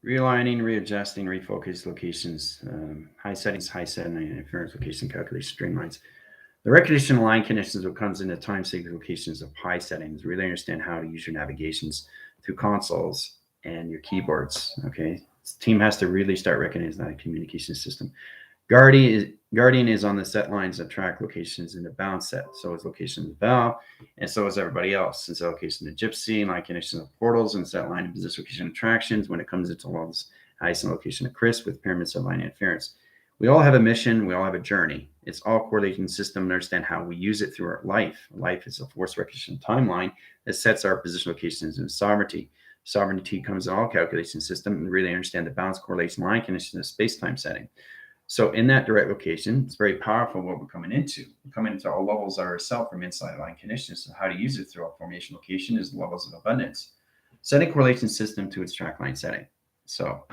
Realigning, readjusting, refocus locations, high setting, and interference location calculation streamlines. The recognition line conditions what comes into time sequence locations of high settings. Really understand how to use your navigations through consoles and your keyboards. Okay, this team has to really start recognizing that communication system. Guardian is on the set lines of track locations in the bound set. So is location of Val, and so is everybody else. Since location of Gypsy, line conditions of portals, and set line of position location attractions when it comes into levels, ice and location of Chris with pyramid subline interference. We all have a mission, we all have a journey. It's all correlation system and understand how we use it through our life. Life is a force recognition timeline that sets our position locations in sovereignty. Sovereignty comes in all calculation system and really understand the balance correlation line condition of space-time setting. So in that direct location, it's very powerful what we're coming into. We're coming into all levels of ourselves from inside line conditions. So how to use it through our formation location is levels of abundance. Setting correlation system to its track line setting. So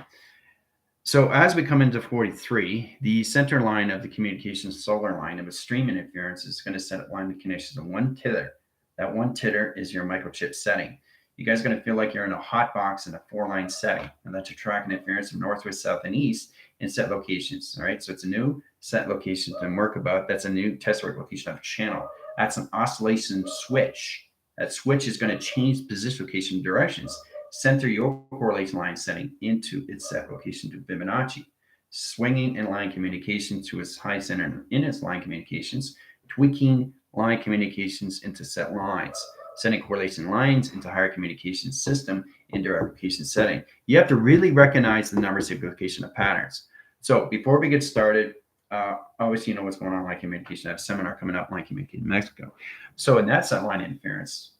as we come into 43, the center line of the communication solar line of a stream interference is going to set a line of connections of 1 tether. That 1 tether is your microchip setting. You guys are going to feel like you're in a hot box in a 4-line setting, and that's your track interference from northwest, south, and east in set locations. All right, so it's a new set location to work about. That's a new test work location of a channel. That's an oscillation switch. That switch is going to change position location directions. Center your correlation line setting into its set location to Fibonacci. Swinging in line communication to its high center in its line communications. Tweaking line communications into set lines. Sending correlation lines into higher communication system in direct location setting. You have to really recognize the number signification of patterns. So before we get started, obviously you know what's going on in line communication. I have a seminar coming up, line communication in Mexico. So in that set line interference,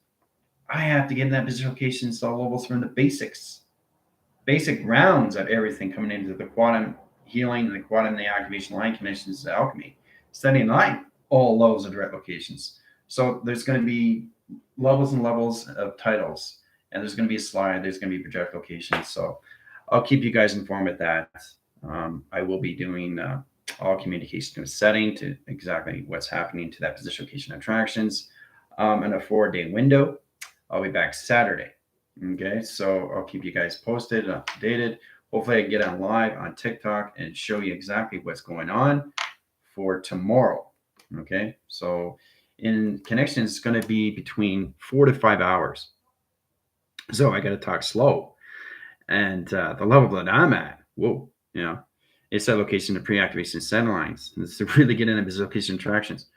I have to get in that position locations all levels from the basic rounds of everything coming into the quantum healing and the quantum the activation line connections to alchemy. Studying line, all levels of direct locations. So there's going to be levels and levels of titles, and there's going to be a slide, there's going to be project locations. So I'll keep you guys informed with that. I will be doing all communication setting to exactly what's happening to that position location attractions in a 4-day window. I'll be back Saturday. Okay, so I'll keep you guys posted, updated. Hopefully I can get on live on TikTok and show you exactly what's going on for tomorrow. Okay, so in connections, it's going to be between 4 to 5 hours. So I got to talk slow. And the level that I'm at, whoa, it's that location of pre-activation setting lines. It's to really get into the location attractions.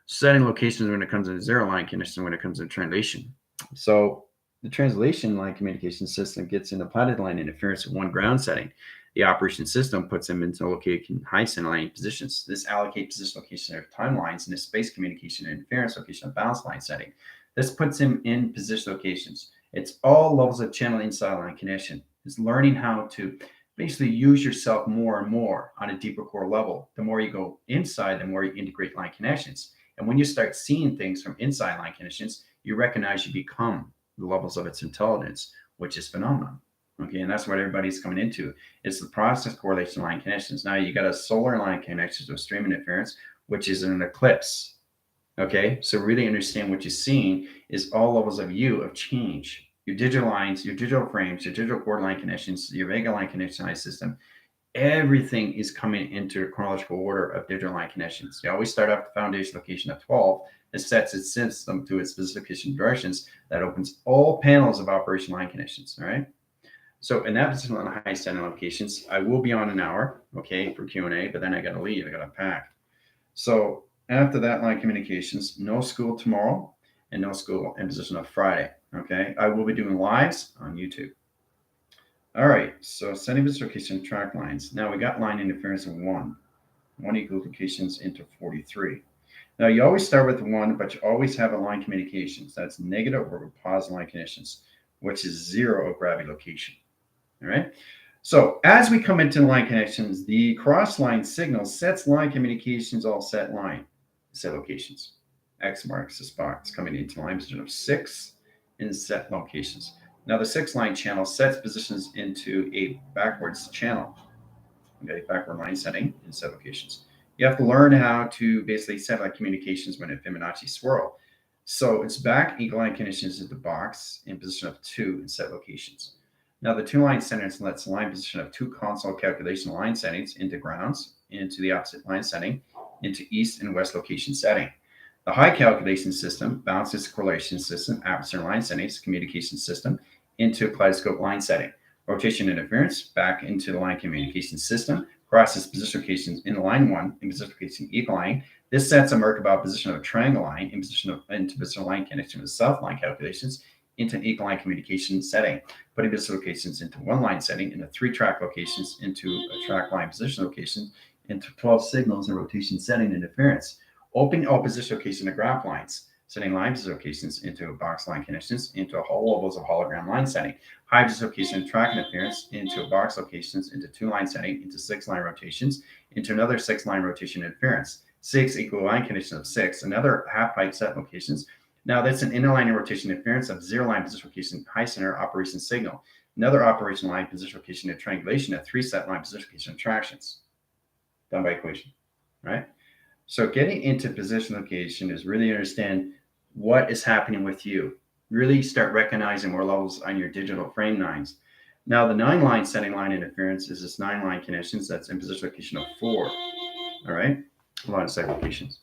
Setting locations when it comes to zero line condition, when it comes to translation. So the translation line communication system gets into plotted line interference with 1 ground setting. The operation system puts them into location high center line positions. This allocates position location of timelines in a space communication and interference location of balance line setting. This puts him in position locations. It's all levels of channel inside line connection. It's learning how to basically use yourself more and more on a deeper core level. The more you go inside, the more you integrate line connections. And when you start seeing things from inside line connections, you recognize you become the levels of its intelligence, which is phenomenal. Okay, and that's what everybody's coming into. It's the process correlation line connections. Now you got a solar line connection to a stream interference, which is an eclipse. Okay, so really understand what you're seeing is all levels of you of change. Your digital lines, your digital frames, your digital core line connections, your Vega line connection line system, everything is coming into chronological order of digital line connections. You always start off the foundation location of 12 that sets its system to its specification directions that opens all panels of operation line connections. All right. So in that position on the high setting locations, I will be on an hour, okay, for Q&A, but then I got to leave. I got to pack. So after that line communications, no school tomorrow and no school in position of Friday. Okay. I will be doing lives on YouTube. All right, so setting this location track lines. Now we got line interference of 1 equal locations into 43. Now you always start with 1, but you always have a line communications. That's negative or positive line conditions, which is 0 of gravity location. All right. So as we come into line connections, the cross line signal sets line communications all set locations. X marks the spot. It's coming into line position of 6 in set locations. Now the 6 line channel sets positions into a backwards channel. Okay, backward line setting in set locations. You have to learn how to basically set like communications when a Fibonacci swirl. So it's back equal line conditions in the box in position of 2 in set locations. Now the two line settings lets line position of two console calculation line settings into grounds, into the opposite line setting, into east and west location setting. The high calculation system balances correlation system, aperture line settings, communication system into kaleidoscope line setting. Rotation interference back into the line communication system, crosses position locations in line 1 and position location equal line. This sets a Merkabah position of a triangle line into position line connection with south line calculations into an equal line communication setting, putting position locations into one line setting, into 3 track locations, into a track line position location, into 12 signals and rotation setting interference. Opening all position location to graph lines, setting line position locations into box line connections, into whole levels of hologram line setting. High position location and track interference into box locations, into 2 line setting, into 6 line rotations, into another 6 line rotation interference. 6 equal line conditions of 6, another half pipe set locations. Now that's an inner line rotation interference of 0 line position location high center operation signal. Another operation line position location and triangulation of 3 set line position location attractions. Done by equation, right? So getting into position location is really understand what is happening with you. Really start recognizing more levels on your digital frame nines. Now the 9 line setting line interference is this 9 line connections that's in position location of 4. All right, a lot of site locations.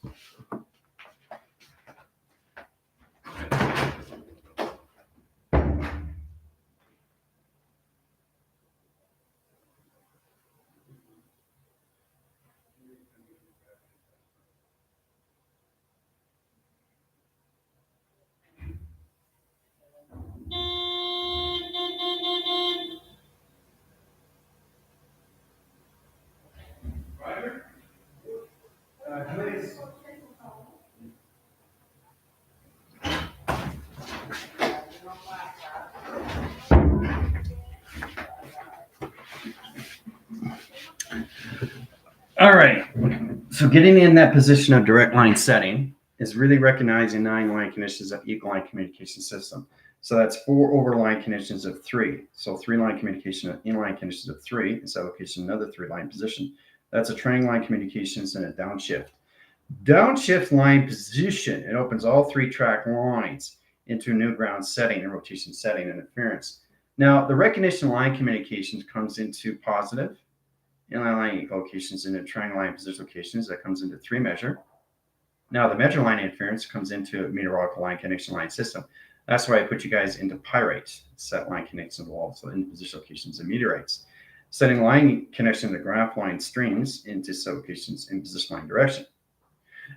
All right, so getting in that position of direct line setting is really recognizing 9 line conditions of equal line communication system. So that's 4 over line conditions of 3. So 3 line communication of inline conditions of 3, and so location another 3 line position. That's a triangle line communications and a downshift. Downshift line position, it opens all 3 track lines into a new ground setting and rotation setting and interference. Now the recognition line communications comes into positive, inline line equal locations into triangle line position locations, that comes into 3 measure. Now the measure line interference comes into meteorological line connection line system. That's why I put you guys into pyrites, set line connections walls, so in position locations and meteorites. Setting line connection to graph line streams into set locations in position line direction.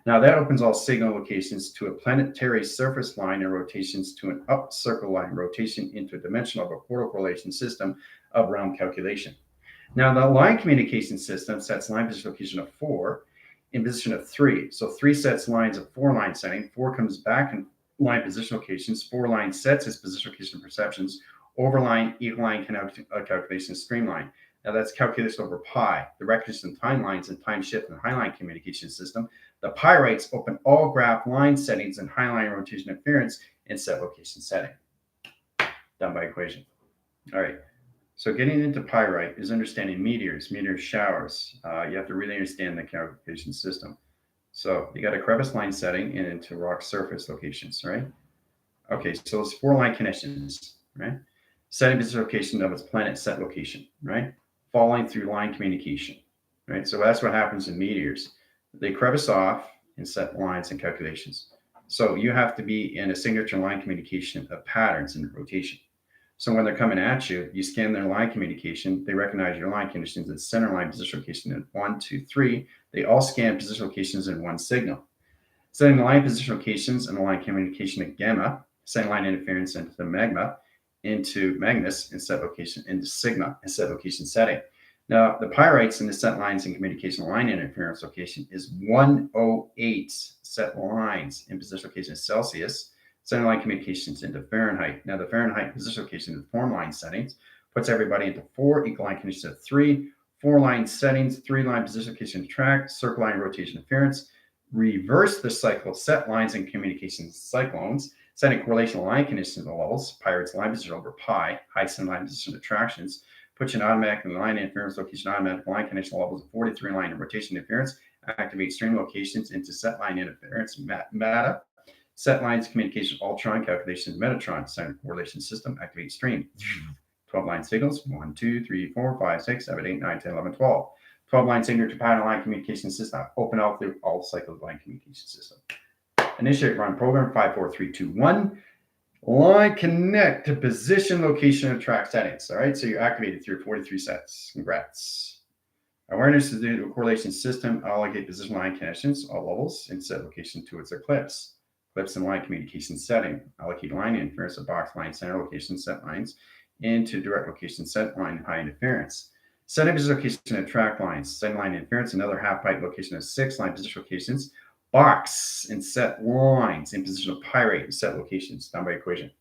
Now that opens all signal locations to a planetary surface line and rotations to an up circle line rotation into a dimensional of a portal correlation system of realm calculation. Now the line communication system sets line position location of 4 in position of 3. So 3 sets lines of 4 line setting, 4 comes back in line position locations, 4 line sets its position location perceptions, overline, equal line calculation streamline. Now that's calculation over pi, the recognition timelines and time shift and highline communication system. The pyrites open all graph line settings and highline rotation interference in set location setting. Done by equation. All right. So getting into pyrite is understanding meteors, meteor showers. You have to really understand the calculation system. So you got a crevice line setting and into rock surface locations, right? Okay, so it's 4 line connections, right? Setting position location of its planet set location, right? Falling through line communication, right? So that's what happens in meteors. They crevice off and set lines and calculations. So you have to be in a signature line communication of patterns in rotation. So when they're coming at you, you scan their line communication. They recognize your line conditions at center line position location in 1, 2, 3. They all scan position locations in one signal. Setting the line position locations and the line communication at gamma, setting line interference into the magma, into Magnus, and set location into sigma, and set location setting. Now the pyrites in the set lines and communication line interference location is 108 set lines in position location Celsius. Setting line communications into Fahrenheit. Now the Fahrenheit position location into form line settings puts everybody into 4 equal line conditions of 3, 4 line settings, 3 line position location track, circle line rotation interference. Reverse the cycle, set lines and communication cyclones, setting correlational line conditions levels, pyrites line position over pi, high center line position attractions, puts you in automatic line interference location, automatic line condition levels of 43 line and rotation interference, activate stream locations into set line interference, MATA. Set lines, communication, Ultron, calculations, Metatron, center correlation system, activate stream. 12 line signals, 1, 2, 3, 4, 5, 6, 7, 8, 9, 10, 11, 12. 12 line signature pattern line communication system. Open out through all cycles line communication system. Initiate run program 5, 4, 3, 2, 1. Line connect to position, location, and track settings. All right, so you're activated through 43 sets. Congrats. Awareness is the correlation system. Allocate position line connections, all levels, and set location to its eclipse. Eclipse and line communication setting. Allocate line interference of box line center location set lines into direct location set line high interference. Setting position location of track lines, setting line interference, another half pipe location of 6 line position locations. Box and set lines in position of pyrate and set locations done by equation.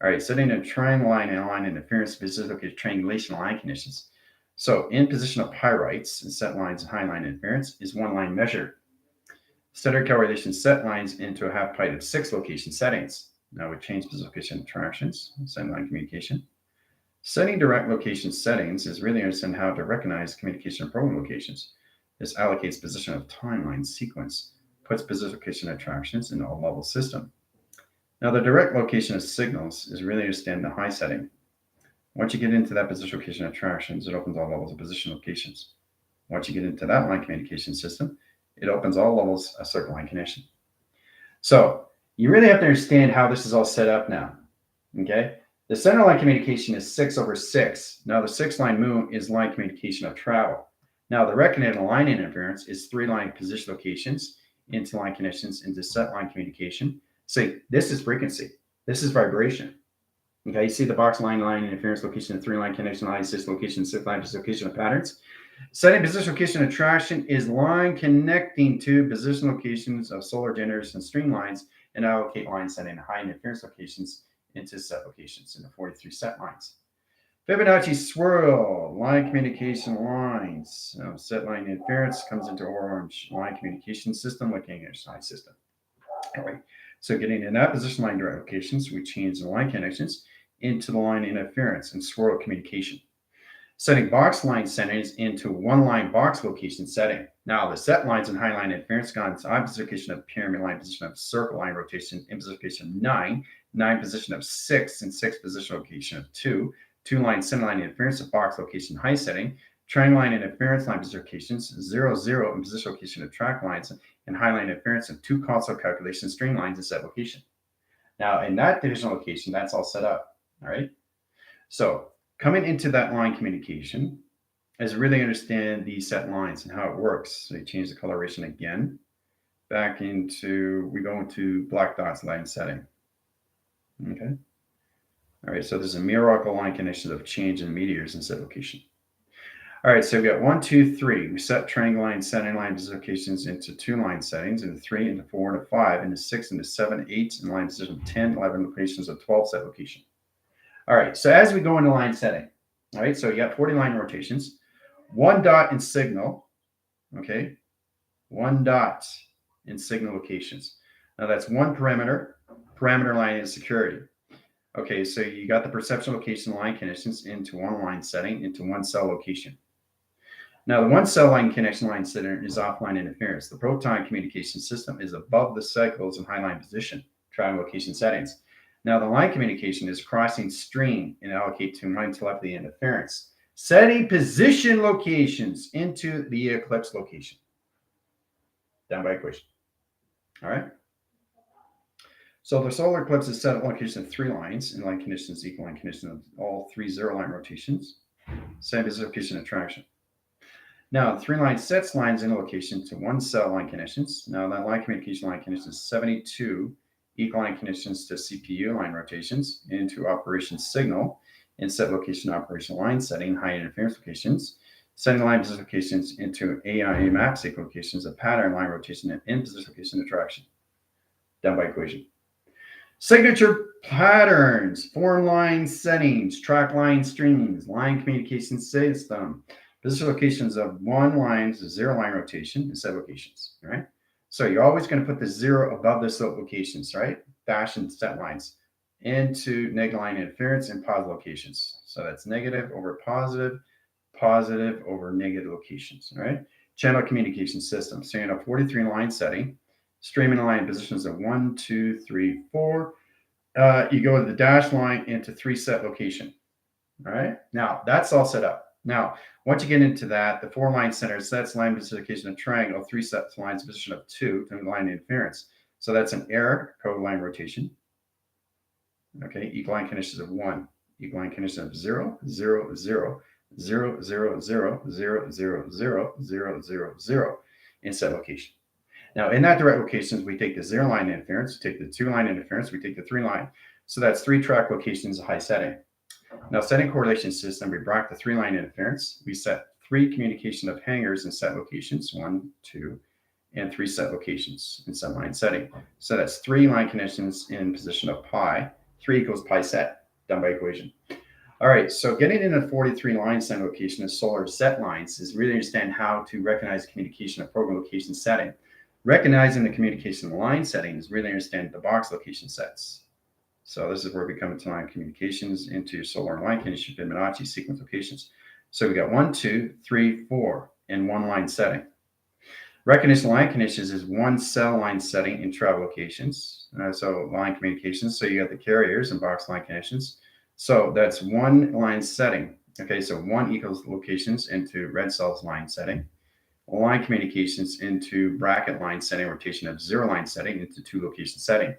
All right, setting a triangle line and line interference, position location triangulation line conditions. So in position of pyrites and set lines and high line interference is one line measured. Standard correlation set lines into a half pipe of 6 location settings. Now we change position location attractions, set line communication. Setting direct location settings is really understanding how to recognize communication program locations. This allocates position of timeline sequence, puts position location attractions in all level system. Now the direct location of signals is really understand the high setting. Once you get into that position location attractions, it opens all levels of position locations. Once you get into that line communication system, it opens all levels of circle line connection. So you really have to understand how this is all set up now. Okay. The center line communication is 6/6. Now the 6 line moon is line communication of travel. Now the recommended line interference is 3 line position locations into line connections into set line communication. So this is frequency. This is vibration. Okay, you see the box line interference location, 3 line connection, line 6 location, 6 line position location of patterns. Setting position location attraction is line connecting to position locations of solar generators and string lines and allocate line setting high interference locations into set locations in the 43 set lines. Fibonacci swirl, line communication lines. Set line interference comes into orange line communication system, looking at side system. All right, so getting in that position line direct locations, we change the line connections into the line interference and swirl communication. Setting box line settings into one line box location setting. Now the set lines and high line interference gone into opposite location of pyramid line, position of circle line rotation, in position location 9, 9 position of 6, and 6 position location of 2, 2 line center line interference of box location high setting, triangle line interference line position locations 0, 0 in position location of track lines, and high line interference of 2 console calculation string lines in set location. Now in that division location, that's all set up. All right. So coming into that line communication is really understand these set lines and how it works. So you change the coloration again. Back into, we go into black dots line setting. Okay. All right. So there's a hierarchical line connections of change in meteors in set location. All right. So we got 1, 2, 3. We set triangle line setting line locations into 2 line settings, into 3, into 4, into 5, into 6, into 7, 8, and line position 10, 11 locations of 12 set location. All right, so as we go into line setting, all right, so you got 40 line rotations, 1 dot in signal, okay, 1 dot in signal locations. Now that's 1 perimeter line is security. Okay, so you got the perception location line connections into 1 line setting, into 1 cell location. Now the 1 cell line connection line setting is offline interference. The proton communication system is above the cycles in high line position, triangle location settings. Now the line communication is crossing stream and allocate to line telepathy interference. Setting position locations into the eclipse location. Down by equation. All right. So the solar eclipse is set at location of 3 lines in line conditions, equal line condition of all 3 0 line rotations. Setting position location attraction. Now 3 line sets lines in location to 1 cell line connections. Now that line communication line condition is 72 equal line connections to CPU line rotations into operation signal and set location operation line setting, high interference locations, setting line position locations into AI map sync locations of pattern line rotation and in position location attraction. Down by equation. Signature patterns, foreign line settings, track line streams, line communication system, position locations of 1 line, 0 line rotation, and set locations. All right. So you're always going to put the 0 above the slope locations, right? Dash and set lines into negative line interference and positive locations. So that's negative over positive, positive over negative locations, all right? Channel communication system. So you have a 43 line setting, streaming line positions of 1, 2, 3, 4. You go with the dash line into 3 set location. All right. Now that's all set up. Now, once you get into that, the 4-line center sets line position of triangle, 3 sets lines position of 2 to line interference. So that's an error code line rotation. Okay, equal line conditions of 1, equal line condition of 0, 0, 0, 0, 0, 0, 0, 0, 0, 0, 0, 0 in set location. Now, in that direct locations, we take the 0 line interference, we take the 2 line interference, we take the 3 line. So that's 3 track locations of high setting. Now, setting correlation system, we block the 3 line interference. We set 3 communication of hangers in set locations, 1, 2, and 3 set locations in set line setting. So that's 3 line connections in position of pi. 3 equals pi set, done by equation. All right, so getting in a 43 line set location of solar set lines is really understand how to recognize communication of program location setting. Recognizing the communication line setting is really understand the box location sets. So this is where we come into line communications into solar line condition Fibonacci sequence locations. So we got 1, 2, 3, 4 in 1 line setting. Recognition line conditions is 1 cell line setting in travel locations. So line communications. So you got the carriers and box line conditions. So that's 1 line setting. Okay, so 1 equals locations into red cells line setting. Line communications into bracket line setting, rotation of 0 line setting into 2 location setting.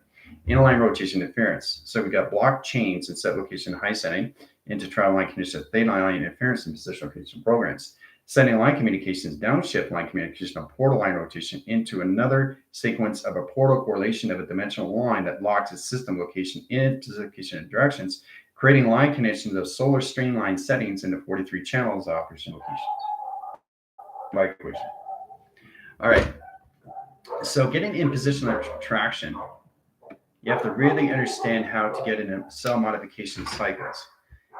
Inline rotation interference. So we got block chains in set location high setting into travel line conditions, theta line interference and position location programs. Sending line communications downshift line communication of portal line rotation into another sequence of a portal correlation of a dimensional line that locks its system location in position and directions, creating line connections of solar streamline settings into 43 channels of operation locations. By equation. All right. So getting in position of traction, you have to really understand how to get in cell modification cycles.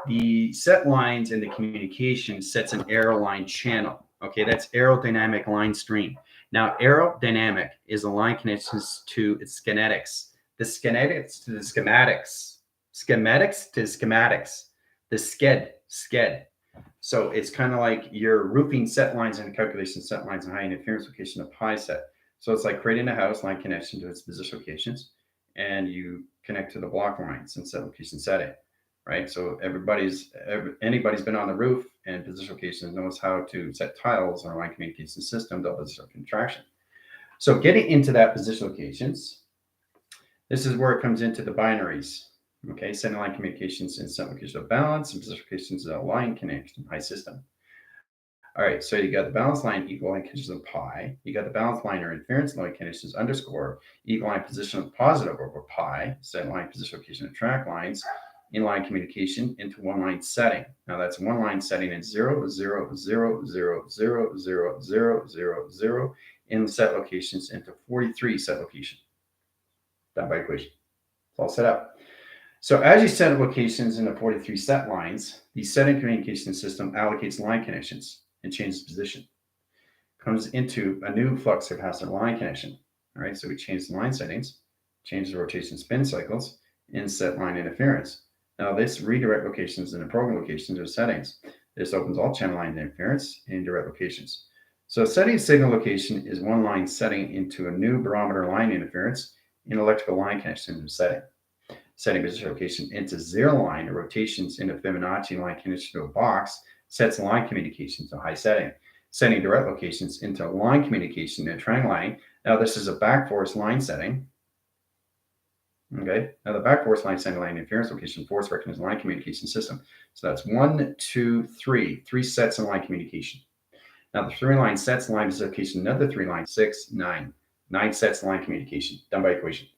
The set lines in the communication sets an arrow line channel. Okay, that's aerodynamic line stream. Now, aerodynamic is a line connections to its schematics. The schematics to the schematics. Schematics to schematics. The sked. So it's kind of like your roofing set lines and calculation set lines and high interference location of pi set. So it's like creating a house line connection to its position locations, and you connect to the block lines and set location setting, right? So anybody's been on the roof and position locations knows how to set tiles on a line communication system to position contraction. So getting into that position locations, this is where it comes into the binaries. Okay, setting line communications in set location of balance and position locations of line connection high system. All right, so you got the balance line equal line conditions of pi. You got the balance line or interference line conditions underscore equal line position of positive over pi, set line position location of track lines, inline communication into 1 line setting. Now that's 1 line setting in 0, 0, 0, 0, 0, 0, 0, 0, 0 in set locations into 43 set location. Done by equation. It's all set up. So as you set up locations in the 43 set lines, the setting communication system allocates line connections and changes position. Comes into a new flux capacitor line connection. All right, so we change the line settings, change the rotation spin cycles, and set line interference. Now this redirect locations in the program locations or settings. This opens all channel line interference and direct locations. So setting signal location is 1 line setting into a new barometer line interference in electrical line connection and setting. Setting position location into 0 line or rotations into Fibonacci line connection to a box sets line communication to high setting. Setting direct locations into line communication and triangle line. Now this is a back force line setting. Okay, now the back force line setting line interference location force recognition line communication system. So that's 1, 2, 3 sets in line communication. Now the 3 line sets line location, another 3 line, 6, 9 sets line communication, done by equation.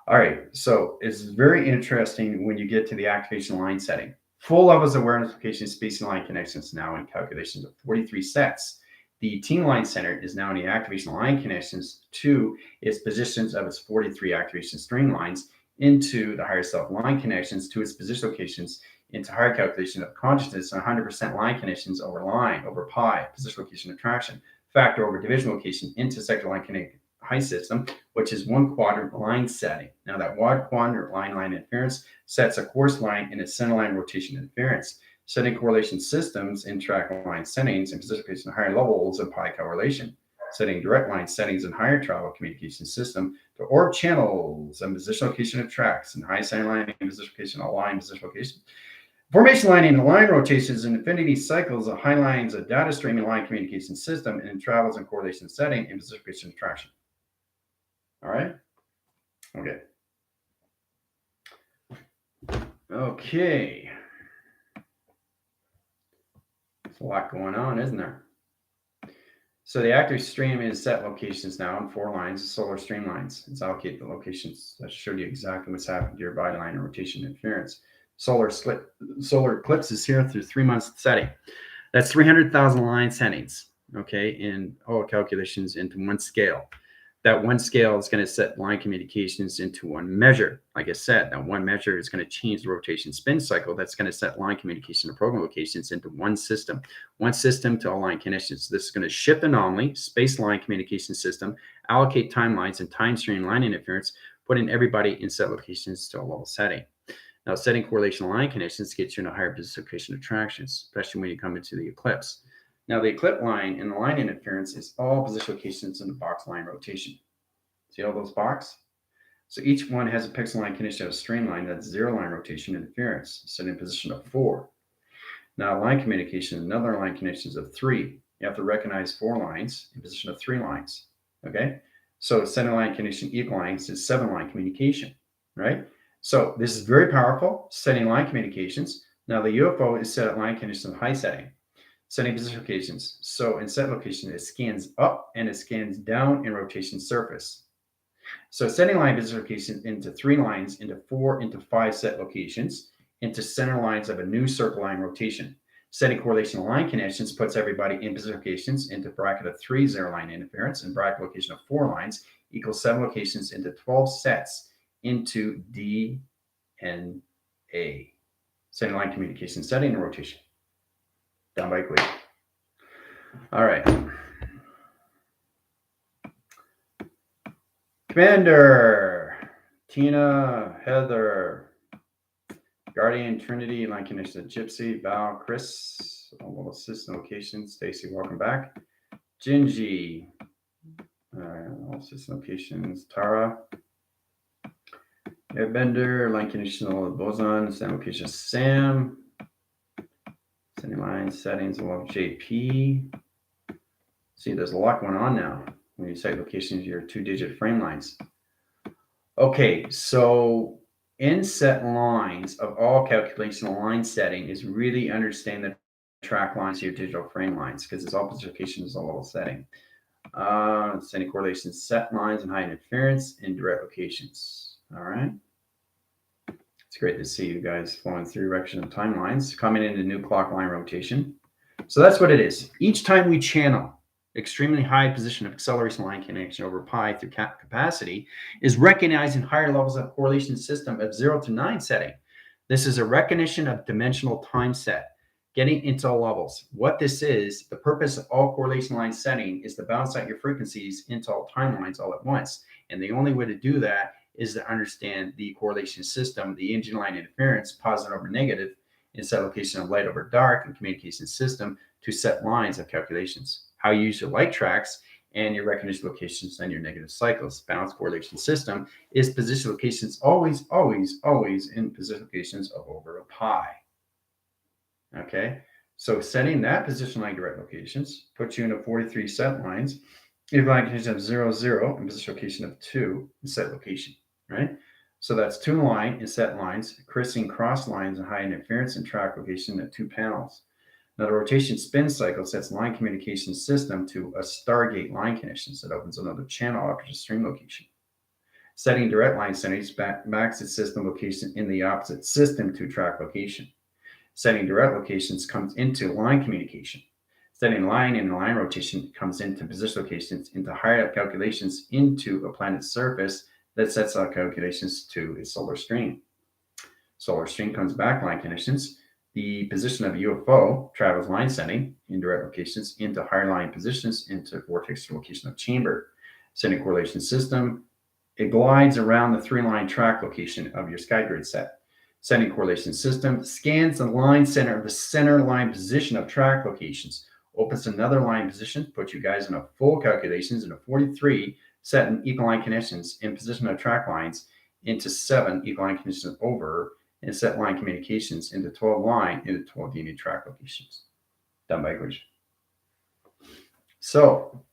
All right, so it's very interesting when you get to the activation line setting. Full levels of awareness location spacing line connections now in calculations of 43 sets. The team line center is now in the activation line connections to its positions of its 43 activation string lines into the higher self line connections to its position locations into higher calculation of consciousness 100% line connections over line over pi, position location attraction, factor over division location into sector line connect high system, which is 1 quadrant line setting. Now that 1 quadrant line interference sets a course line in a center line rotation interference. Setting correlation systems in track line settings and position location higher levels of pi correlation. Setting direct line settings in higher travel communication system to orb channels and position location of tracks and high center line and position location, all line position location. Formation lining and line rotations and infinity cycles of high lines of data streaming line communication system and travels and correlation setting and precipitation attraction. All right. Okay. Okay. There's a lot going on, isn't there? So the active stream is set locations now in 4 lines, solar streamlines. It's allocate the locations that showed you exactly what's happened to your body line and rotation interference. Solar eclipse is here through 3 months setting. That's 300,000 line settings, okay, in all calculations into one scale. That one scale is going to set line communications into one measure. Like I said, that one measure is going to change the rotation spin cycle. That's going to set line communication and program locations into one system to all line connections. This is going to shift anomaly, space line communication system, allocate timelines and time stream line interference, putting everybody in set locations to a level setting. Now, setting correlation line connections gets you into higher precipitation attractions, especially when you come into the eclipse. Now, the eclipse line and the line interference is all position locations in the box line rotation. See all those boxes? So each one has a pixel line condition of a streamline that's 0 line rotation interference, set in position of 4. Now, line communication, another line connections of 3. You have to recognize 4 lines in position of 3 lines. Okay? So setting line condition equal lines is 7 line communication, right? So this is very powerful, setting line communications. Now, the UFO is set at line condition of high setting. Setting position locations. So in set location, it scans up and it scans down in rotation surface. So setting line position location into 3 lines, into 4, into 5 set locations, into center lines of a new circle line rotation. Setting correlation line connections puts everybody in position locations into bracket of 3 0 line interference and bracket location of 4 lines equals 7 locations into 12 sets into D and A. Setting line communication setting and rotation. Down by equation. All right. Commander, Tina, Heather, Guardian, Trinity, line connection, Gypsy, Val, Chris, all system locations. Stacy, welcome back. Gingy, all system locations. Tara, Airbender, line connection, all the boson, same location. Sam, sending line settings, love JP. See, there's a lot going on now when you set locations, your 2-digit frame lines. Okay, so in set lines of all calculation line setting is really understand the track lines to your digital frame lines because it's all position location is a level setting. Setting correlation set lines and high interference in direct locations. All right. It's great to see you guys flowing through direction of timelines, coming into new clock line rotation. So that's what it is. Each time we channel extremely high position of acceleration line connection over pi through capacity is recognizing higher levels of correlation system of 0 to 9 setting. This is a recognition of dimensional time set, getting into levels. What this is, the purpose of all correlation line setting is to balance out your frequencies into all timelines all at once. And the only way to do that is to understand the correlation system, the engine line interference, positive over negative, in set location of light over dark and communication system to set lines of calculations. How you use your light tracks and your recognition locations and your negative cycles. Balance correlation system is position locations always in position locations of over a pi. Okay, so setting that position line direct locations puts you into 43 set lines. You have line condition of 0, 0 and position location of 2 in set location, right? So that's 2 line in set lines, crossing cross lines and high interference and track location at 2 panels. Now the rotation spin cycle sets line communication system to a Stargate line connection that opens another channel after the stream location. Setting direct line settings backs its system location in the opposite system to track location. Setting direct locations comes into line communication. Setting line and line rotation comes into position locations into higher calculations into a planet's surface that sets out calculations to a solar stream. Solar stream comes back line conditions. The position of UFO travels line setting in direct locations into higher line positions into vortex location of chamber. Setting correlation system, it glides around the 3-line track location of your sky grid set. Setting correlation system scans the line center of the center line position of track locations. Opens another line position, puts you guys in a full calculations in a 43 set in equal line connections in position of track lines into 7 equal line conditions over and set line communications into 12 line into 12 unit track locations. Done by equation. So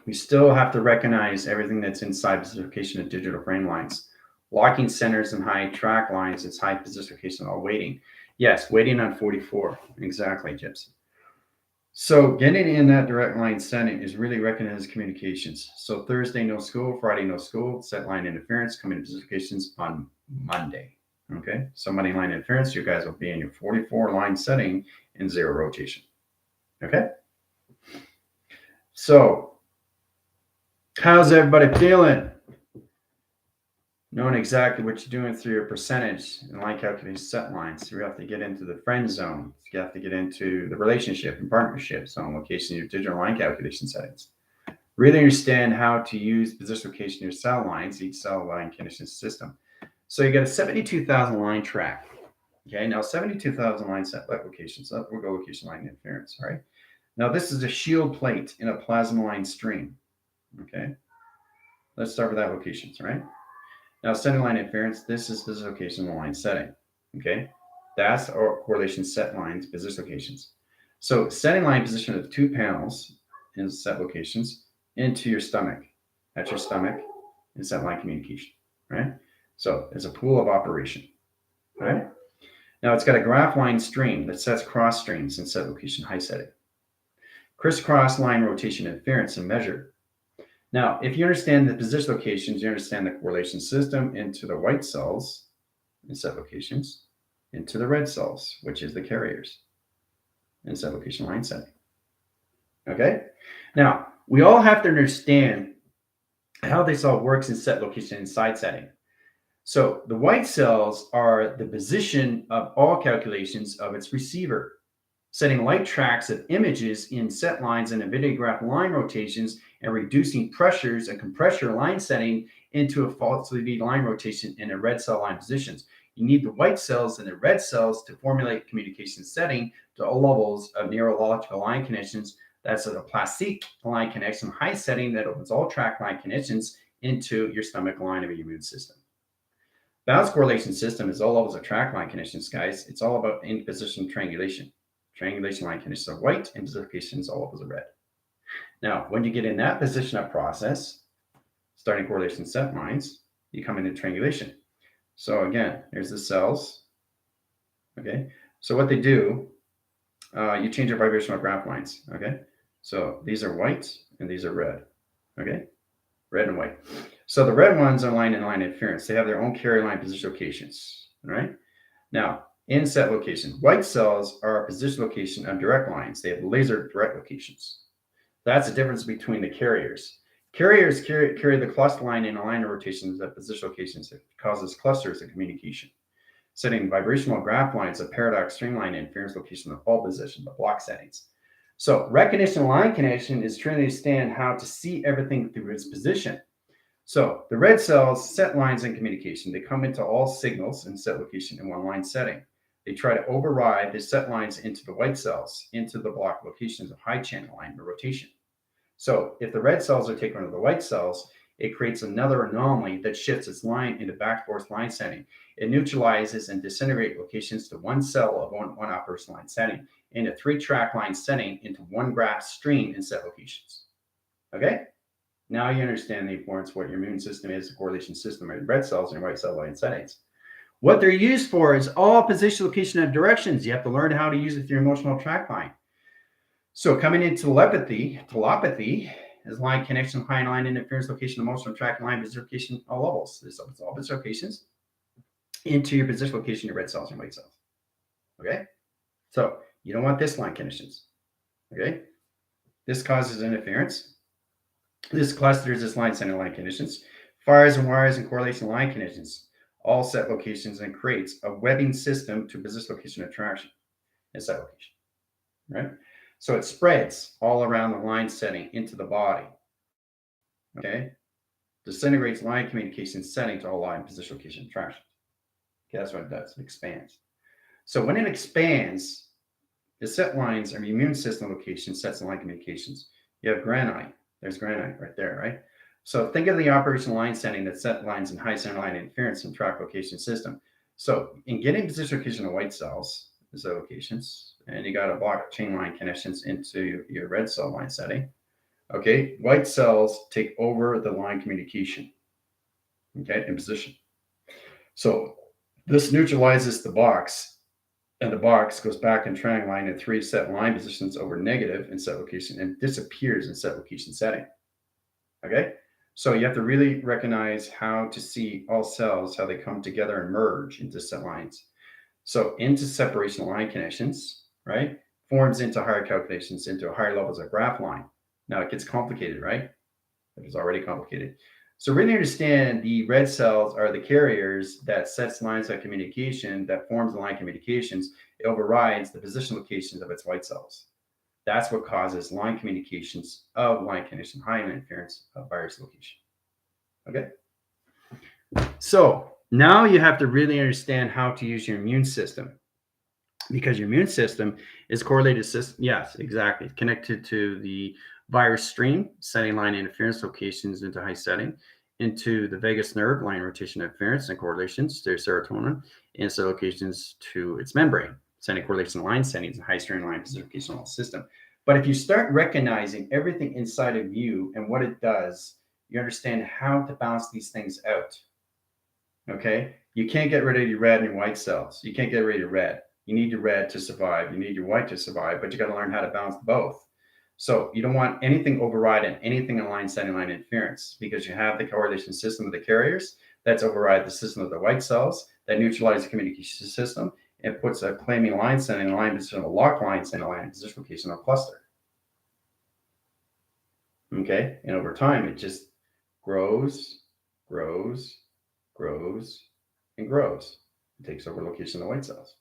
we still have to recognize everything that's inside position location of digital frame lines. Locking centers and high track lines is high position location all waiting. Yes, waiting on 44. Exactly, Gypsy. So getting in that direct line setting is really recognized communications. So Thursday, no school. Friday, no school. Set line interference, come in position locations on Monday. Okay, so money line interference, you guys will be in your 44 line setting in 0 rotation. Okay, so how's everybody feeling? Knowing exactly what you're doing through your percentage and line calculation set lines. You have to get into the friend zone. You have to get into the relationship and partnership zone location, your digital line calculation settings. Really understand how to use position location your cell lines, each cell line condition system. So you got a 72,000 line track. Okay, now 72,000 line set locations. So we'll go location line interference. All right. Now this is a shield plate in a plasma line stream. Okay. Let's start with that locations, right? Now, setting line interference, this is position location in the line setting. Okay, that's our correlation set lines, position locations. So, setting line position of 2 panels in set locations into your stomach. That's your stomach and set line communication, right? So, it's a pool of operation, right? Now, it's got a graph line stream that sets cross streams in set location high setting. Crisscross line rotation interference and measure. Now, if you understand the position locations, you understand the correlation system into the white cells in set locations, into the red cells, which is the carriers in set location line setting. Okay? Now, we all have to understand how this all works in set location and side setting. So the white cells are the position of all calculations of its receiver, setting light tracks of images in set lines and a videograph line rotations and reducing pressures and compressor line setting into a falsely line rotation in a red cell line positions. You need the white cells and the red cells to formulate communication setting to all levels of neurological line connections. That's a plastic line connection, high setting that opens all track line connections into your stomach line of your immune system. Balanced correlation system is all levels of track line connections, guys. It's all about in position triangulation. Triangulation line conditions are white and position locations all levels are red. Now, when you get in that position of process, starting correlation set lines, you come into triangulation. So again, here's the cells. Okay, so what they do, you change your vibrational graph lines. Okay, so these are white and these are red. Okay, red and white. So the red ones are line and line interference. They have their own carrier line position locations. All right. Now, in set location, white cells are a position location of direct lines. They have laser direct locations. That's the difference between the carriers. Carriers carry the cluster line and aligner rotations at position locations that causes clusters of communication. Setting vibrational graph lines of paradox streamline interference location of all position, the block settings. So recognition line connection is trying to understand how to see everything through its position. So the red cells set lines in communication. They come into all signals in set location in one line setting. They try to override the set lines into the white cells, into the block locations of high channel line rotation. So if the red cells are taken over the white cells, it creates another anomaly that shifts its line into back forth line setting. It neutralizes and disintegrates locations to one cell of one operation line setting, into 3 track line setting into one graph stream in set locations. Okay? Now you understand the importance of what your immune system is, the correlation system of red cells and white cell line settings. What they're used for is all position, location, and directions. You have to learn how to use it with your emotional track line. So coming into telepathy is line connection, high line interference, location, emotional track line, position location, all levels. It's all position locations into your position location, your red cells and white cells. Okay? So you don't want this line conditions. Okay? This causes interference. This clusters this line center line conditions. Fires and wires and correlation line conditions. All set locations and creates a webbing system to position location attraction and set location. Right? So it spreads all around the line setting into the body. Okay? Disintegrates line communication setting to all line position location attraction. Okay, that's what it does. It expands. So when it expands, the set lines are immune system location sets and line communications. You have granite. There's granite right there, right? So think of the operational line setting that set lines in high center line interference and track location system. So in getting position location of white cells, the locations, and you got to block chain line connections into your red cell line setting. Okay, white cells take over the line communication, okay, in position. So this neutralizes the box, and the box goes back in triangle line in 3 set line positions over negative in set location and disappears in set location setting. Okay, so you have to really recognize how to see all cells, how they come together and merge into set lines. So into separation line connections, right, forms into higher calculations, into higher levels of graph line. Now it gets complicated, right? It was already complicated. So really understand the red cells are the carriers that sets lines of communication, that forms the line communications. It overrides the position locations of its white cells. That's what causes line communications of line condition high interference of virus location. Okay. So now you have to really understand how to use your immune system, because your immune system is correlated system. Yes, exactly. Connected to the virus stream, setting line interference locations into high setting, into the vagus nerve line rotation interference and correlations to serotonin, and set locations to its membrane, setting correlation line settings and high strain line position on the system. But if you start recognizing everything inside of you and what it does, you understand how to balance these things out. Okay, you can't get rid of your red and your white cells. You can't get rid of your red. You need your red to survive. You need your white to survive, but you got to learn how to balance both. So you don't want anything overriding anything in line setting line interference, because you have the correlation system of the carriers that's override the system of the white cells that neutralize the communication system and puts a claiming line setting line position, a lock line setting line position location on a cluster. Okay, and over time it just grows, grows, grows, and grows. It takes over location of the white cells.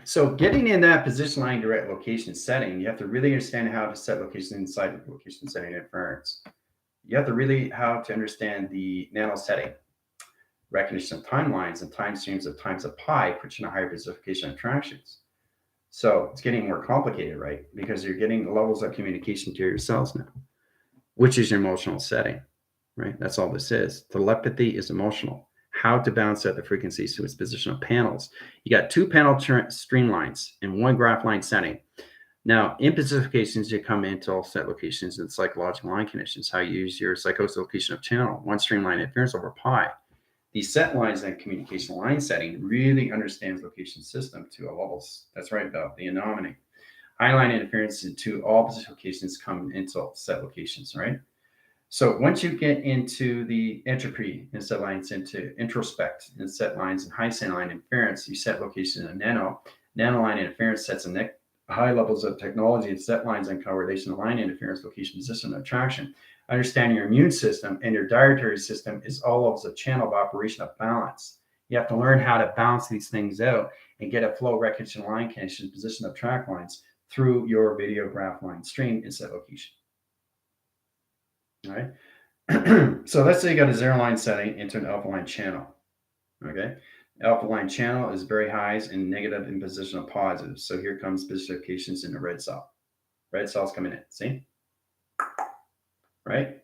So getting in that position line direct location setting, you have to really understand how to set location inside the location setting interference. You have to really how to understand the nano setting, recognition of timelines and time streams of times of pi, put you in a higher specification interactions. So it's getting more complicated, right? Because you're getting levels of communication to your cells now, which is your emotional setting, right? That's all this is. Telepathy is emotional. How to balance out the frequencies to its position of panels. You got 2 panel streamlines in 1 graph line setting. Now, in specifications, you come into all set locations and psychological line conditions, how you use your psychosis location of channel, 1 streamline interference over pi. These set lines and communication line setting really understands location system to all levels. That's right, about the anomaly. High line interference into all position locations come into set locations, right? So once you get into the entropy and set lines, into introspect and set lines and high set line interference, you set location in nano line interference sets a high levels of technology and set lines and correlation of line interference, location, position, and attraction. Understanding your immune system and your dietary system is all levels of channel of operation of balance. You have to learn how to balance these things out and get a flow recognition line condition, position of track lines through your video graph line stream in set location. All right. So let's say you got a 0 line setting into an alpha line channel. Okay. Alpha line channel is very highs and negative in position of positive. So here comes position locations in the red cell. Red cells coming in. See? Right?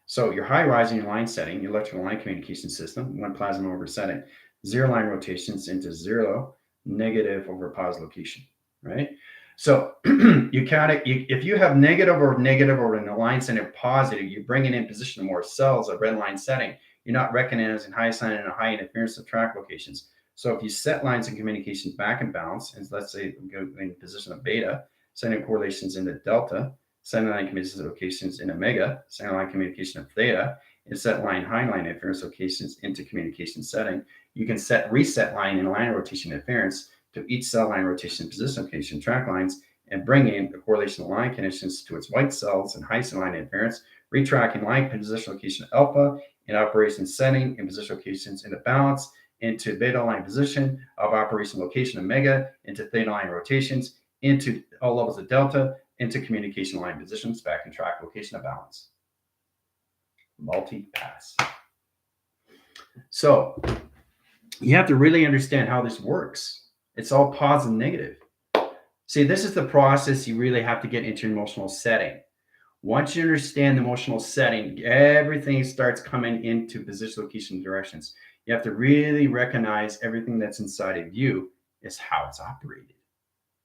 So your high rising line setting, your electrical line communication system, 1 plasma over setting, 0 line rotations into 0, negative over positive location. Right? So you count it. If you have negative or in the line setting positive, you're bringing in position of more cells of red line setting. You're not recognizing high sign and a high interference of track locations. So if you set lines and communications back in balance, and let's say we go in position of beta, sending correlations into delta, sending line communication locations in omega, sending line communication of theta, and set line high line interference locations into communication setting, you can set reset line and line rotation interference to each cell line rotation position location track lines and bring in the correlation line conditions to its white cells and high cell line interference, retracking line position location alpha in operation setting and position locations into balance, into beta line position of operation location omega, into theta line rotations, into all levels of delta, into communication line positions back in track location of balance. Multi-pass. So you have to really understand how this works. It's all positive and negative. See, this is the process you really have to get into your emotional setting. Once you understand the emotional setting, everything starts coming into position, location, directions. You have to really recognize everything that's inside of you is how it's operated,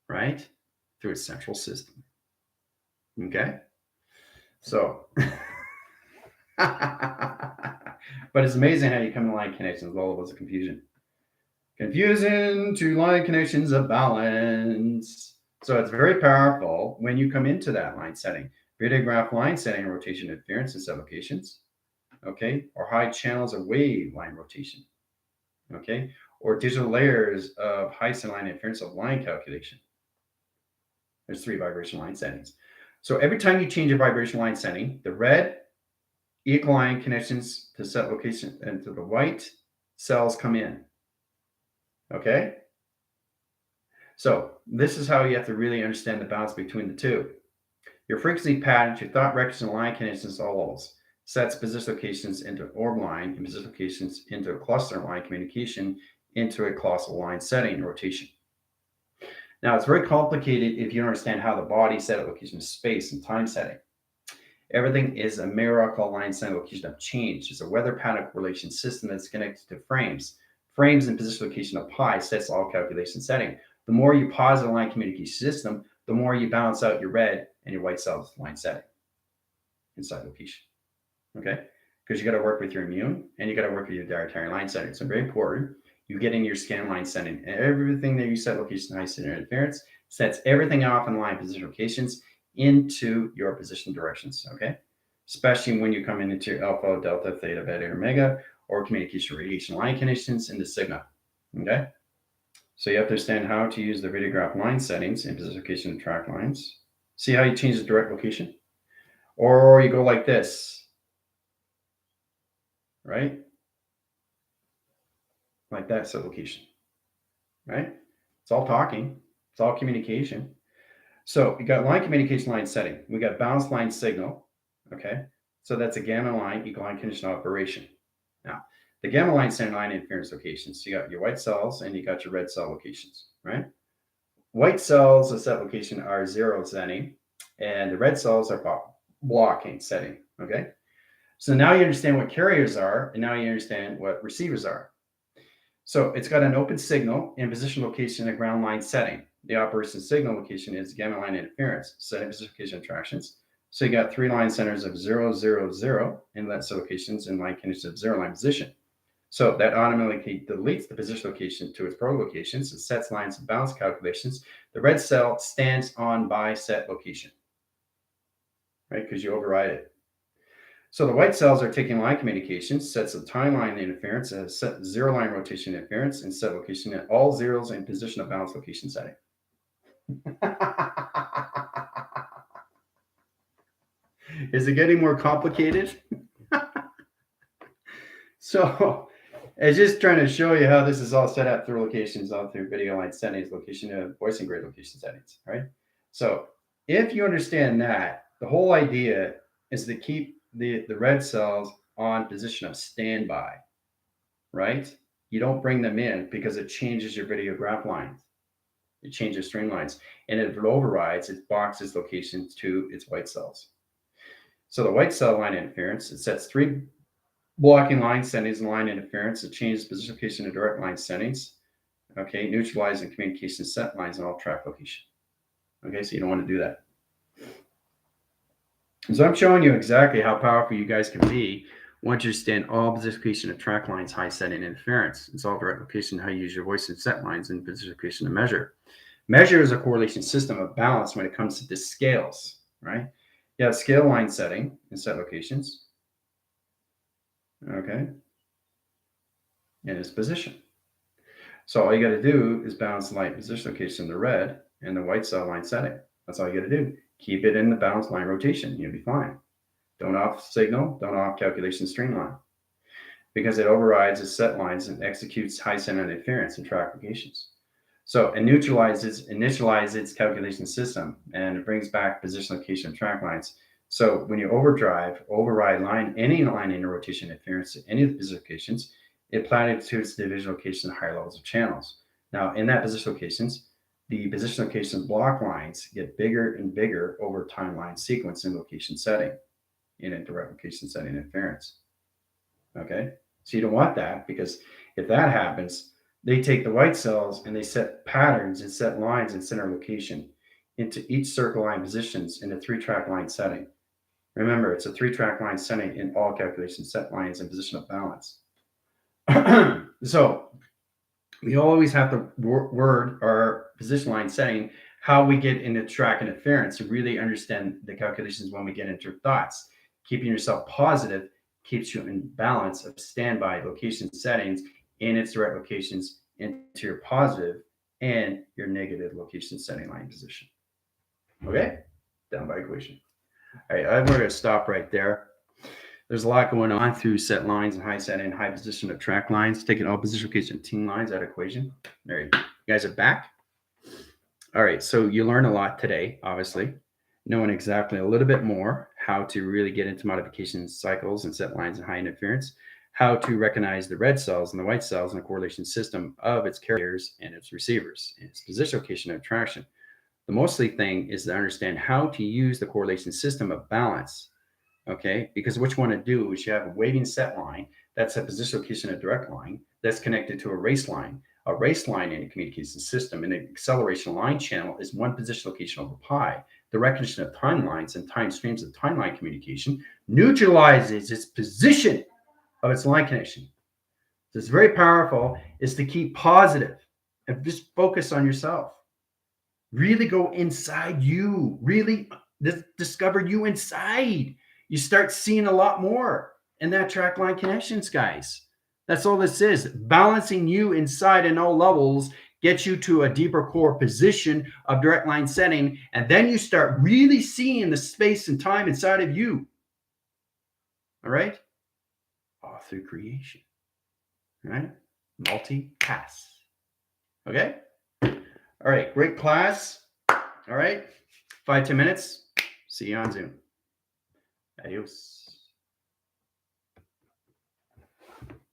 right? Through its central system. Okay? So, but it's amazing how you come to line connections with all of us confusion. Confusion to line connections of balance. So it's very powerful when you come into that line setting. Radiograph line setting, rotation interference and set locations. Okay, or high channels of wave line rotation. Okay, or digital layers of high line interference of line calculation. There's 3 vibration line settings. So every time you change a vibration line setting, the red equal line connections to set location and to the white cells come in. Okay? So this is how you have to really understand the balance between the two. Your frequency patterns, your thought records, and line connections always sets position locations into orb line and position locations into a cluster line communication into a colossal line setting rotation. Now, it's very complicated if you understand how the body set location of space and time setting. Everything is a miracle line setting location of change. It's a weather pattern correlation system that's connected to frames. Frames and position location of pi sets all calculation setting. The more you pause the line communication system, the more you balance out your red and your white cells line setting inside location. Okay? Because you got to work with your immune and you got to work with your dietary line setting. So very important. You get in your scan line setting. Everything that you set location high center interference sets everything off in line position locations into your position directions. Okay? Especially when you come into your alpha, delta, theta, beta, omega, or communication radiation line conditions in the signal. Okay? So you have to understand how to use the radiograph line settings in position location and track lines. See how you change the direct location? Or you go like this, right? Like that set location, right? It's all talking. It's all communication. So you got line communication line setting. We got balanced line signal, okay? So that's a gamma line equal line condition operation. Now, the gamma line setting line interference locations. So you got your white cells and you got your red cell locations, right? White cells of set location are 0 setting, and the red cells are blocking setting, okay? So now you understand what carriers are, and now you understand what receivers are. So it's got an open signal and position location and ground line setting. The operation signal location is gamma line interference, setting position location attractions. So you got 3 line centers of 0, 0, 0, inlet set locations and line conditions of 0 line position. So that automatically deletes the position location to its pro locations and sets lines of balance calculations. The red cell stands on by set location, right? Because you override it. So the white cells are taking line communications, sets of time line interference, and set 0 line rotation interference, and set location at all zeros in position of balance location setting. Is it getting more complicated? So it's just trying to show you how this is all set up through locations, all through video line settings, location of voicing grid location settings, right? So if you understand that, the whole idea is to keep the red cells on position of standby, right? You don't bring them in because it changes your video graph lines. It changes string lines. And if it overrides, it boxes locations to its white cells. So the white cell line interference, it sets 3 blocking line settings and line interference. It changes position location to direct line settings. Okay, neutralizing communication set lines and all track location. Okay, so you don't want to do that. So I'm showing you exactly how powerful you guys can be once you understand all position location of track lines, high setting interference. It's all direct location, how you use your voice and set lines, and position location to measure. Measure is a correlation system of balance when it comes to the scales, right? You have scale line setting and set locations. Okay. And its position. So all you got to do is balance the light position location, the red, and the white cell line setting. That's all you got to do. Keep it in the balanced line rotation. You'll be fine. Don't off signal, don't off calculation streamline, because it overrides its set lines and executes high center interference and track locations. So it initializes its calculation system, and it brings back position location track lines. So when you override any line in rotation interference to any of the position locations, it platitudes the division location at higher levels of channels. Now, in that position locations, the position location block lines get bigger and bigger over timeline sequence and location setting in a direct location setting interference. Okay. So you don't want that, because if that happens, they take the white cells and they set patterns and set lines in center location into each circle line positions in a 3-track line setting. Remember, it's a 3-track line setting in all calculations, set lines and position of balance. So we always have to word our position line setting, how we get into track interference, to really understand the calculations when we get into thoughts. Keeping yourself positive keeps you in balance of standby location settings in its direct locations into your positive and your negative location setting line position. Okay? Down by equation. All right, I'm going to stop right there. There's a lot going on through set lines and high set and high position of track lines, taking all position location team lines out of equation. There you go. You guys are back. All right, so you learned a lot today, obviously, knowing exactly a little bit more how to really get into modification cycles and set lines and high interference, how to recognize the red cells and the white cells in the correlation system of its carriers and its receivers, and its position location of attraction. The mostly thing is to understand how to use the correlation system of balance. Okay, because what you want to do is you have a waving set line, that's a position location of direct line that's connected to a race line. A race line in a communication system and an acceleration line channel is one position location over pi. The recognition of timelines and time streams of timeline communication neutralizes its position of its line connection. So it's very powerful, is to keep positive and just focus on yourself. Really go inside you, really discover you inside. You start seeing a lot more in that track line connections, guys. That's all this is. Balancing you inside in all levels gets you to a deeper core position of direct line setting, and then you start really seeing the space and time inside of you. All right? All through creation. All right? Multi-pass. Okay? All right, great class. All right, 5-10 minutes. See you on Zoom. Adios.